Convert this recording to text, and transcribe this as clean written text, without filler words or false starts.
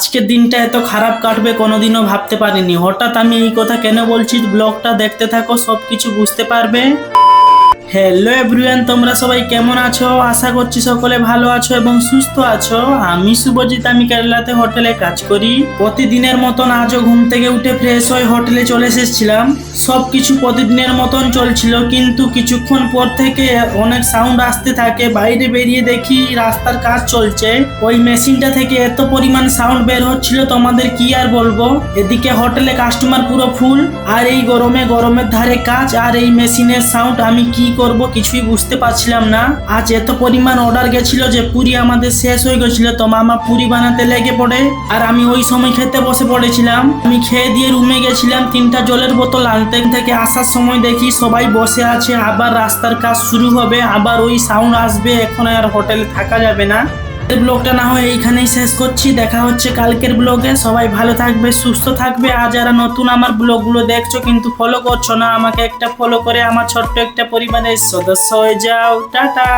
আজকের দিনটা এত খারাপ কাটবে কোনোদিনও ভাবতে পারিনি। হঠাৎ আমি এই কথা কেন বলছি, ব্লগটা দেখতে থাকো, সবকিছু বুঝতে পারবে। হ্যালো এভরিওয়ান, তোমরা সবাই কেমন আছো? আশা করছি সকলে ভালো আছো এবং সুস্থ আছো। আমি শুভজিৎ, আমি কেরালাতে হোটেলে কাজ করি। প্রতিদিনের মতন আজও ঘুম থেকে উঠে ফ্রেশ হয়ে হোটেলে চলে এসেছিলাম। সবকিছু প্রতিদিনের মতন চলছিল, কিন্তু কিছুক্ষণ পর থেকে অনেক সাউন্ড আসতে থাকে। বাইরে বেরিয়ে দেখি রাস্তার কাজ চলছে। ওই মেশিনটা থেকে এত পরিমাণ সাউন্ড বের হচ্ছিল, তোমাদের কি আর বলবো। এদিকে হোটেলে কাস্টমার পুরো ফুল, আর এই গরমের ধারে কাজ আর এই মেশিনের সাউন্ড। আমি কি করব কিছুই বুঝতে পারছিলাম না। আজ এত পরিমাণ অর্ডার গেছিল যে পুরি আমাদের শেষ হয়ে গেছিল, তো মামা পুরি বানাতে লেগে পড়ে আর আমি ওই সময় খেতে বসে পড়েছিলাম। আমি খেয়ে দিয়ে রুমে গেছিলাম 3টা জলের বোতল আনতে। থেকে আসার সময় দেখি সবাই বসে আছে, আবার রাস্তার কাজ শুরু হবে, আবার ওই সাউন্ড আসবে। এখন আর হোটেলে থাকা যাবে না। ব্লগটা না হয় এইখানেই শেষ করছি। দেখা হচ্ছে কালকের ব্লগে। সবাই ভালো থাকবে, সুস্থ থাকবে। আর যারা নতুন আমার ব্লগগুলো দেখছো কিন্তু ফলো করছো না, আমাকে একটা ফলো করে আমার ছোট্ট একটা পরিবারের সদস্য হয়ে যাও। টাটা।